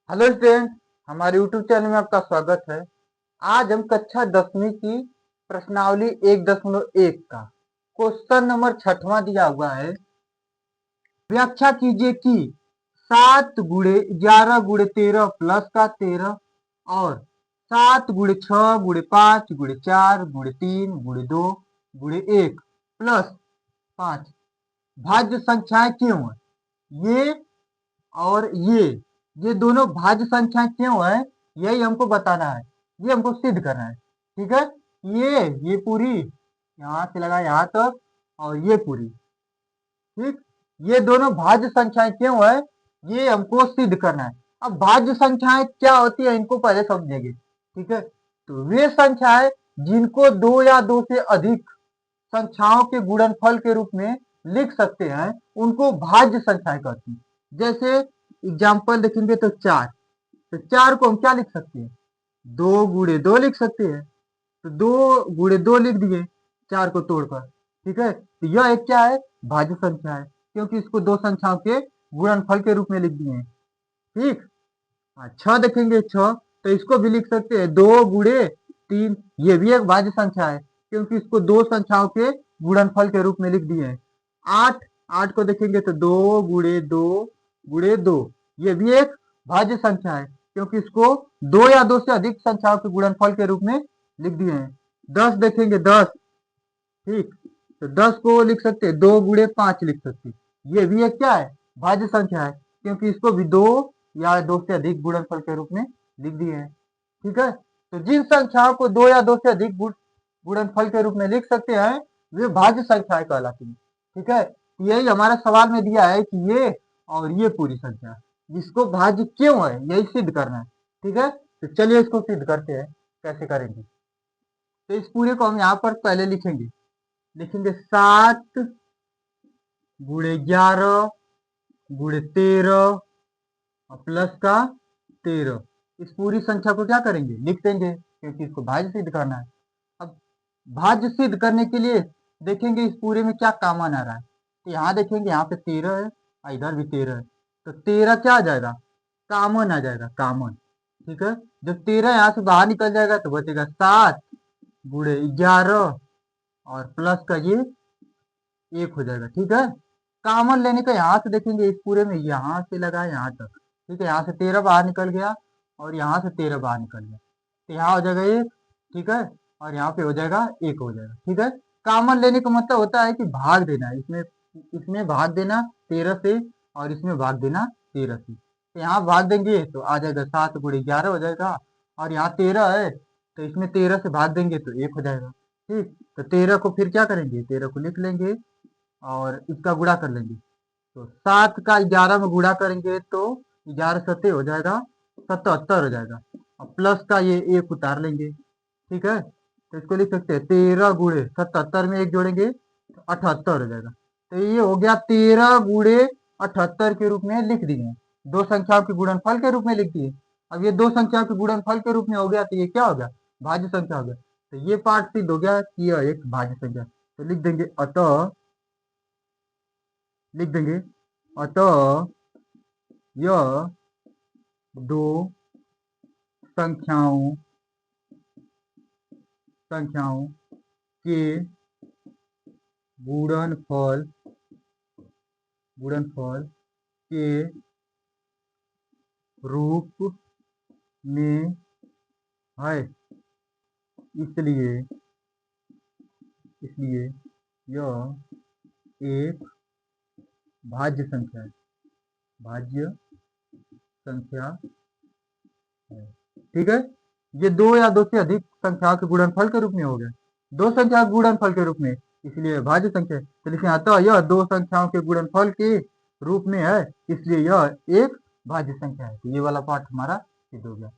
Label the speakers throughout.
Speaker 1: Hello student, हमारे YouTube channel में आपका स्वागत है। आज हम कक्षा 10वीं की प्रश्नावली 1.1 का क्वेश्चन नंबर 6वां दिया हुआ है। व्याख्या कीजिए कि 7 गुणे 11 गुणे 13 प्लस का 13 और 7 गुणे 6 गुणे 5 गुणे 4 गुणे 3 गुणे 2 गुणे 1 प्लस 5 भाज्य संख्याएं क्यों है। और ये दोनों भाज्य संख्या क्यों है, यही हमको बताना है। ये हमको सिद्ध करना है। ठीक है, ये पूरी यहां से लगा यहां तक और ये पूरी। ठीक, ये दोनों भाज्य संख्याएं क्यों है, ये हमको सिद्ध करना है। अब भाज्य संख्याएं क्या होती है, इनको पहले समझेंगे। ठीक है, तो वे संख्याएं जिनको दो या दो से अधिक संख्याओं के गुणनफल के रूप में लिख सकते हैं, उनको भाज्य संख्याएं कहते हैं। जैसे एग्जाम्पल देखेंगे तो 4, तो 4 को हम क्या लिख सकते हैं, 2 गुणे 2 लिख सकते हैं। तो 2 गुणे 2 लिख दिए 4 को तोड़कर। ठीक है, तो यह एक क्या है, भाज्य संख्या है, क्योंकि इसको दो संख्याओं के गुणनफल के रूप में लिख दिए हैं। ठीक, हाँ, 6 देखेंगे 6, तो इसको भी लिख सकते हैं 2 गुणे 3, ये भी एक भाज्य संख्या है, क्योंकि इसको दो संख्याओं के गुणनफल के रूप में लिख दिए हैं। 8, 8 को देखेंगे तो 2 गुणे 2 गुणे 2, ये भी एक भाज्य संख्या है, क्योंकि इसको दो या दो से अधिक संख्याओं के गुणनफल के रूप में लिख दिए हैं। 10 देखेंगे 10, ठीक, तो 10 को लिख सकते हैं 2 गुणे 5 लिख सकते हैं, ये भी एक क्या है, भाज्य संख्या है, क्योंकि इसको भी दो या दो से अधिक गुणनफल के रूप में लिख दिए हैं। ठीक है, तो जिन संख्याओं को दो या दो से अधिक गुणनफल के रूप में लिख सकते हैं, वे भाज्य संख्याएं कहलाती हैं। ठीक है, यही हमारा सवाल में दिया है कि ये और ये पूरी संख्या जिसको भाज्य क्यों है, यही सिद्ध करना है। ठीक है, तो चलिए इसको सिद्ध करते हैं, कैसे करेंगे। तो इस पूरे को हम यहाँ पर पहले लिखेंगे। लिखेंगे 7 गुणे 11 गुणे 13 और प्लस का 13। इस पूरी संख्या को क्या करेंगे, लिख देंगे, क्योंकि इसको भाज्य सिद्ध करना है। अब भाज्य सिद्ध करने के लिए देखेंगे इस पूरे में क्या कॉमन आ रहा है। तो यहाँ देखेंगे, यहाँ पे 13 है और इधर भी 13 है, तो 13 क्या आ जाएगा, कॉमन आ जाएगा, कॉमन। ठीक है, जब 13 यहाँ से बाहर निकल जाएगा तो बचेगा 7 गुणे 11 और प्लस का ये 1 हो जाएगा। ठीक है, कॉमन लेने का यहाँ से देखेंगे इस पूरे में, यहाँ से लगा यहाँ तक। ठीक है, यहाँ से 13 बाहर निकल गया और यहाँ से 13 बाहर निकल गया, तो यहाँ हो जाएगा 1। ठीक है, और यहाँ पे हो जाएगा 1 हो जाएगा। ठीक है, कॉमन लेने का मतलब होता है कि भाग देना, इसमें इसमें भाग देना 13 से और इसमें भाग देना 13 से। तो यहाँ भाग देंगे तो आ जाएगा 7 गुणे 11 हो जाएगा, और यहाँ 13 है तो इसमें 13 से भाग देंगे तो 1 हो जाएगा। ठीक, तो 13 को फिर क्या करेंगे, 13 को लिख लेंगे और इसका गुणा कर लेंगे। तो 7 का 11 में गुणा करेंगे तो 11 सत्ते हो जाएगा 77 हो जाएगा, और प्लस का ये 1 उतार लेंगे। ठीक है, तो इसको लिख सकते हैं 13 गुणे 77 में 1 जोड़ेंगे तो 78 हो जाएगा। तो ये हो गया 13 गुणे 78 के रूप में लिख दिए, दो संख्याओं के गुणनफल के रूप में लिख दिए। अब ये दो संख्याओं के गुणनफल के रूप में हो गया, तो ये क्या हो गया, भाज्य संख्या हो गया। तो ये पार्ट सिद्ध हो गया कि यह एक भाज्य संख्या। तो लिख देंगे अतः, लिख देंगे अतः यह दो संख्याओं संख्याओं के गुणनफल गुणनफल के रूप में है, इसलिए इसलिए यह एक भाज्य संख्या है, भाज्य संख्या है। ठीक है, ये दो या दो से अधिक संख्याओं के गुणनफल के रूप में हो गया, दो संख्या के गुणनफल के रूप में, इसलिए भाज्य संख्या है। तो लिखें अतः यह दो संख्याओं के गुणनफल के रूप में है, इसलिए यह एक भाज्य संख्या है। तो ये वाला पार्ट हमारा सिद्ध हो गया।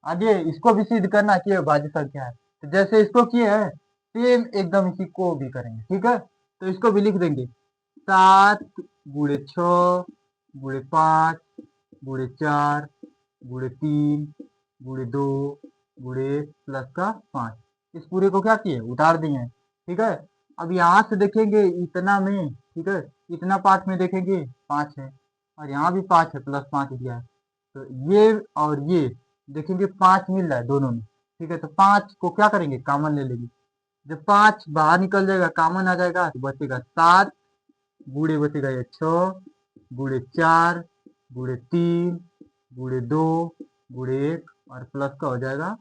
Speaker 1: आगे इसको भी सिद्ध करना कि यह भाज्य संख्या है, तो जैसे इसको किए हैं सेम एकदम इसी को भी करेंगे। ठीक है, तो इसको भी लिख देंगे 7 गुणे 6 गुणे 5 गुणे 4 गुणे 3 गुणे 2 गुणे 1 प्लस का 5। इस पूरे को क्या किए, उतार दिए हैं। ठीक है, अब यहाँ से देखेंगे इतना में, ठीक है, इतना पार्ट में देखेंगे 5 है और यहाँ भी 5 है, प्लस 5 दिया है। तो ये और ये देखेंगे 5 मिल रहा है दोनों में, ठीक है। तो 5 को क्या करेंगे, कॉमन ले लेंगे। जब 5 बाहर निकल जाएगा, कॉमन आ जाएगा, तो बचेगा 7, गुड़े बचेगा ये 6, गुड़े 4, गुड़े 3, गुड़े 2, गुड़े 1 और प्लस का हो जाएगा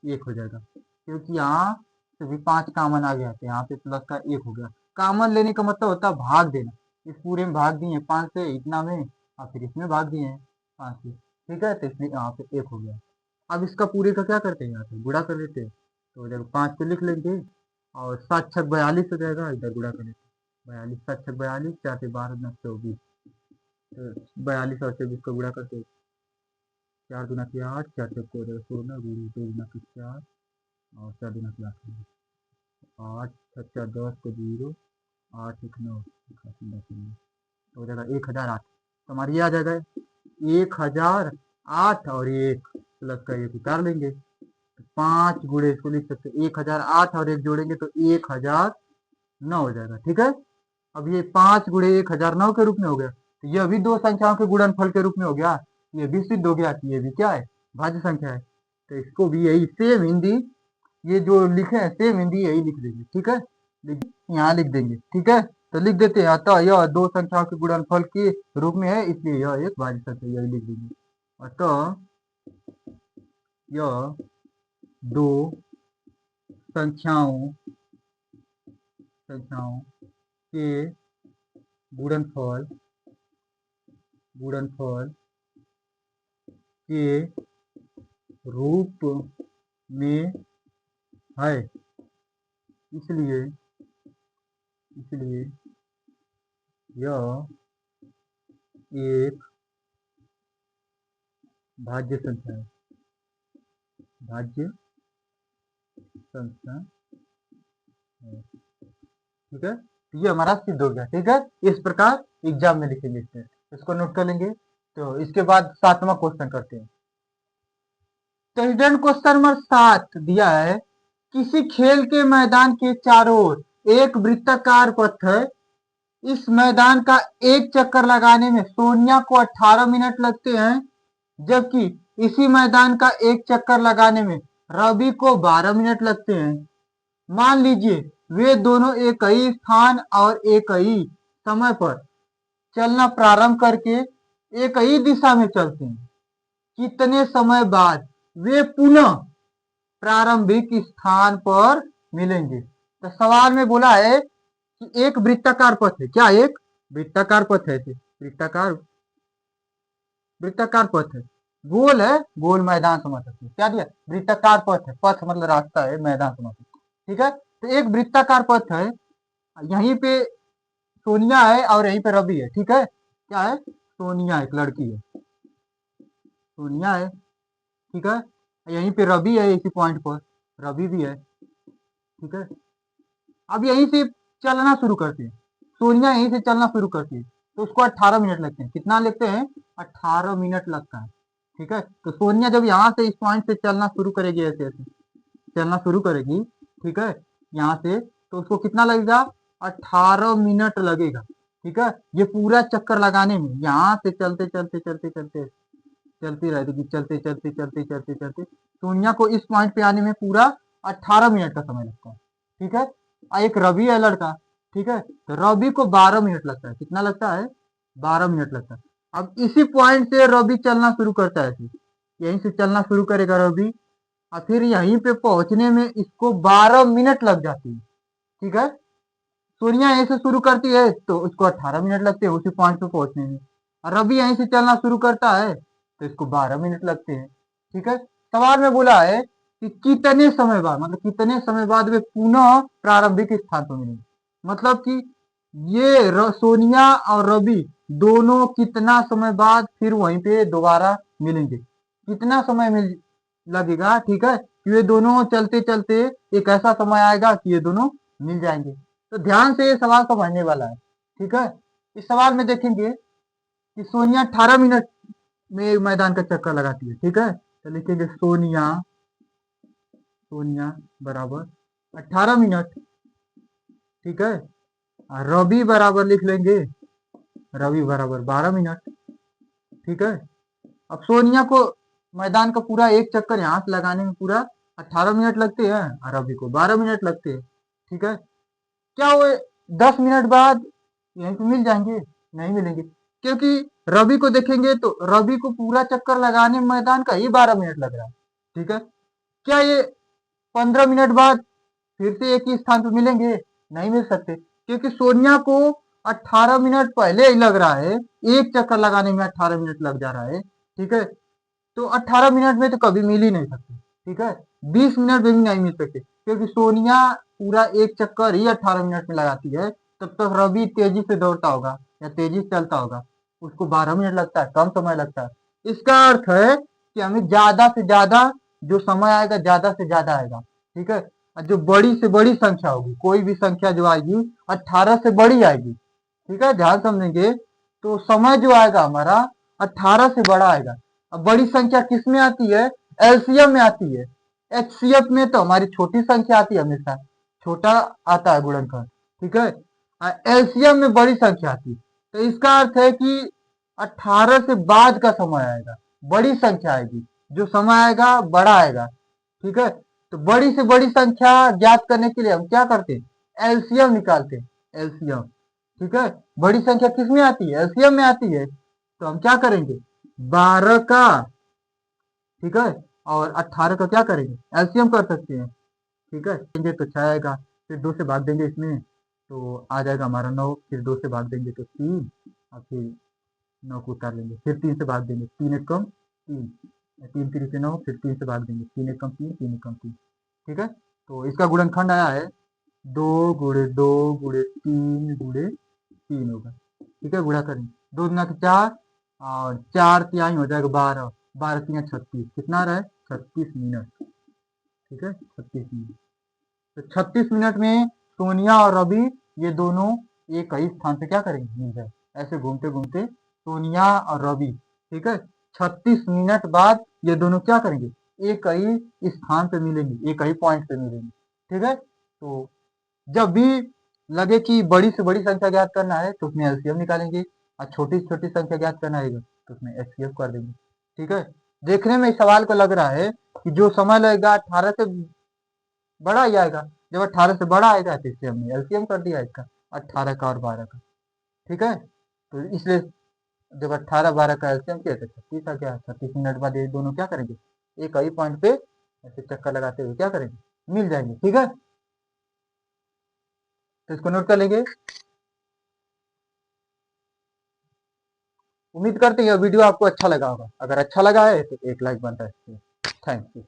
Speaker 1: 1 हो जाएगा, क्योंकि यहाँ से भी 5 कॉमन आ गया, तो यहाँ पे प्लस का 1 हो गया। कॉमन लेने का मतलब होता है भाग देना। इस पूरे में भाग दिए 5 से, इतना में, और फिर इसमें भाग दिए हैं 5 से, ठीक है। तो इसलिए यहाँ पे 1 हो गया। अब इसका पूरे का क्या करते हैं, यहाँ पे गुणा कर देते हैं, तो हो जाएगा 5 पे लिख लेंगे, और 7 छक 42 हो जाएगा, इधर गुणा कर लेते हैं। 42 7 छक 42, 4 से 12 9 24, तो 42 और 24 का गुणा करते हैं। 4 दूना के 8, 4 छक को 16, गुणे 2 गुना के 4 और 4 दूना के 8, 8 6 10 को 0, 8 1 9, तो हो जाएगा 1008। तो हमारी ये आ जाएगा 1008 और 1 प्लस का 1 उतार लेंगे, तो 5 गुणे इसको लिख सकते हैं, 1008 और 1 जोड़ेंगे तो 1009 हो जाएगा, ठीक है। अब ये 5 गुणे 1009 के रूप में हो गया, तो ये अभी दो संख्याओं के गुणनफल के रूप में हो गया। ये भी सिद्ध हो गया कि ये भी क्या है, भाज्य संख्या है। तो इसको भी यही सेम हिंदी, ये जो लिखे हैं सेम हिंदी यही लिख देंगे, ठीक है। यहाँ लिख देंगे, ठीक है। तो लिख देते हैं, अतः यह दो संख्याओं के गुणनफल के रूप में है, इसलिए यह एक भाज्य संख्या, यही लिख देंगे। अतः यह दो संख्याओं के गुणनफल के रूप में है, इसलिए यह एक भाज्य संख्या है, ठीक है। तो ये हमारा सिद्ध हो गया, ठीक है। इस प्रकार एग्जाम में लिखेंगे, इसको नोट कर लेंगे। तो इसके बाद 7वां क्वेश्चन करते हैं। तो स्टूडेंट क्वेश्चन नंबर 7 दिया है, किसी खेल के मैदान के चारों ओर एक वृत्ताकार पथ है। इस मैदान का एक चक्कर लगाने में सोनिया को 18 मिनट लगते हैं, जबकि इसी मैदान का एक चक्कर लगाने में रवि को 12 मिनट लगते हैं। मान लीजिए वे दोनों एक ही स्थान और एक ही समय पर चलना प्रारंभ करके एक ही दिशा में चलते हैं। कितने समय बाद वे पुनः प्रारंभिक स्थान पर मिलेंगे। तो सवाल में बोला है कि एक वृत्ताकार पथ है, क्या एक वृत्ताकार पथ है, वृत्ताकार पथ है, गोल है, गोल मैदान समझ सकते हैं। क्या दिया, वृत्ताकार पथ है, पथ मतलब रास्ता है, मैदान समझ सकते हैं, ठीक है। तो एक वृत्ताकार पथ है, यहीं पे सोनिया है और यहीं पे रवि है, ठीक है। क्या है, सोनिया एक लड़की है, सोनिया है, ठीक है। यहीं पे रवि है, इसी पॉइंट पर रवि भी है, ठीक है। अब यहीं से चलना शुरू करते हैं, सोनिया यहीं से चलना शुरू करती है, तो उसको 18 मिनट लगते हैं। कितना लगते हैं, 18 मिनट लगता है, ठीक है। तो सोनिया जब यहाँ से इस पॉइंट से चलना शुरू करेगी, ऐसे ऐसे चलना शुरू करेगी, ठीक है, यहाँ से, तो उसको कितना लगेगा, 18 मिनट लगेगा, ठीक है। ये पूरा चक्कर लगाने में यहाँ से चलते चलते चलते चलते चलती रहेगी, चलते चलते चलते चलते चलते सोनिया को इस पॉइंट पे आने में पूरा 18 मिनट का समय लगता है, ठीक है। एक रवि है लड़का, ठीक है, तो रवि को 12 मिनट लगता है। कितना लगता है, 12 मिनट लगता है। अब इसी पॉइंट से रवि चलना शुरू करता है, यहीं से चलना शुरू करेगा रवि, और फिर यहीं पे पहुंचने में इसको 12 मिनट लग जाती है, ठीक है। सोनिया यहीं से शुरू करती है तो उसको 18 मिनट लगते हैं उसी पॉइंट पे पहुंचने में, और रवि यहीं से चलना शुरू करता है तो इसको 12 मिनट लगते हैं, ठीक है। सवाल में बोला है कि कितने समय बाद, मतलब कितने समय बाद वे पुनः प्रारंभिक स्थान पर मिलेंगे। मतलब कि ये सोनिया और रवि दोनों कितना समय बाद फिर वहीं पे दोबारा मिलेंगे, कितना समय मिल लगेगा, ठीक है। कि ये दोनों चलते चलते एक ऐसा समय आएगा कि ये दोनों मिल जाएंगे। तो ध्यान से ये सवाल समझने वाला है, ठीक है। इस सवाल में देखेंगे कि सोनिया 18 मिनट में मैदान का चक्कर लगाती है, ठीक है। तो लिखेंगे सोनिया बराबर 18 मिनट, ठीक है। रवि बराबर लिख लेंगे, रवि बराबर 12 मिनट, ठीक है। अब सोनिया को मैदान का पूरा एक चक्कर यहाँ से लगाने में पूरा 18 मिनट लगते हैं और रवि को 12 मिनट लगते हैं। ठीक है, क्या वो 10 मिनट बाद यहीं पे मिल जाएंगे? नहीं मिलेंगे, क्योंकि रवि को देखेंगे तो रवि को पूरा चक्कर लगाने में मैदान का ही 12 मिनट लग रहा है। ठीक है, क्या ये 15 मिनट बाद फिर से एक ही स्थान पे मिलेंगे? नहीं मिल सकते, क्योंकि सोनिया को 18 मिनट पहले ही लग रहा है, एक चक्कर लगाने में 18 मिनट लग जा रहा है। ठीक है, तो 18 मिनट में तो कभी मिल ही नहीं सकते। ठीक है, 20 मिनट में भी नहीं मिल सकते, क्योंकि सोनिया पूरा एक चक्कर ही 18 मिनट में लगाती है, तब तक रवि तेजी से दौड़ता होगा या तेजी से चलता होगा, उसको 12 मिनट लगता है, कम समय लगता है। इसका अर्थ है कि हमें ज्यादा से ज्यादा जो समय आएगा, ज्यादा से ज्यादा आएगा। ठीक है, और जो बड़ी से बड़ी संख्या होगी, कोई भी संख्या जो आएगी 18 से बड़ी आएगी। ठीक है, ध्यान समझेंगे, तो समय जो आएगा हमारा 18 से बड़ा आएगा। अब बड़ी संख्या किस में आती है? एलसीएम में आती है। एचसीएफ में तो हमारी छोटी संख्या आती है, हमेशा छोटा आता है गुणनखंड। ठीक है, एलसीएम में बड़ी संख्या आती है, तो इसका अर्थ है कि 18 से बाद का समय आएगा, बड़ी संख्या आएगी, जो समय आएगा बड़ा आएगा। ठीक है, तो बड़ी से बड़ी संख्या ज्ञात करने के लिए हम क्या करते हैं? एलसीएम निकालते हैं, एलसीएम। ठीक है, बड़ी संख्या किस में आती है? एलसीएम में आती है, तो हम क्या करेंगे? 12 का, ठीक है, और 18 का क्या करेंगे? एलसीएम कर सकते हैं। ठीक है, देंगे तो 6 आएगा, फिर 2 से भाग देंगे इसमें तो आ जाएगा हमारा 9, फिर 2 से भाग देंगे तो 3, और फिर 9 को उतार लेंगे, फिर 3 से भाग देंगे, 3 एक कम 3, 3 3 से 9, फिर 3 से भाग देंगे, 3 एक कम 3, 3 एक कम 3। ठीक है, तो इसका गुणनखंड आया है 2 गुणे 2 गुणे 3 गुणे 3 होगा। ठीक है, गुणा करेंगे, 2 दूना 4 और 4 तिहाई हो जाएगा 12, 12 तिहाई 36, कितना आ रहा है? 36 मिनट। ठीक है, 36 मिनट। तो 36 मिनट में सोनिया और रवि ये दोनों एक ही स्थान पे क्या करेंगे? मिल जाए, ऐसे घूमते घूमते सोनिया और रवि, ठीक है, 36 मिनट बाद ये दोनों क्या करेंगे? एक ही स्थान पे मिलेंगे, एक ही पॉइंट पे मिलेंगे। ठीक है, तो जब भी लगे कि बड़ी से बड़ी संख्या ज्ञात करना है तो उसमें एलसीएम निकालेंगे, और छोटी से छोटी संख्या ज्ञात करना है तो उसमें एचसीएफ कर देंगे। ठीक है, देखने में इस सवाल को लग रहा है कि जो समय लगेगा 18 से बड़ा ही आएगा। जब 18 से बड़ा आएगा तो इससे हमने एलसीएम कर दिया इसका, 18 का और 12 का। ठीक है, तो इसलिए जब 18 12 का एलसीएम किया तो 36 आ गया। 36 मिनट बाद ये दोनों क्या करेंगे? एक ही पॉइंट पे ऐसे चक्कर लगाते हुए क्या करेंगे? मिल जाएंगे। ठीक है, तो इसको नोट कर लेंगे। उम्मीद करते हैं वीडियो आपको अच्छा लगा होगा, अगर अच्छा लगा है तो एक लाइक बनता है। थैंक्स।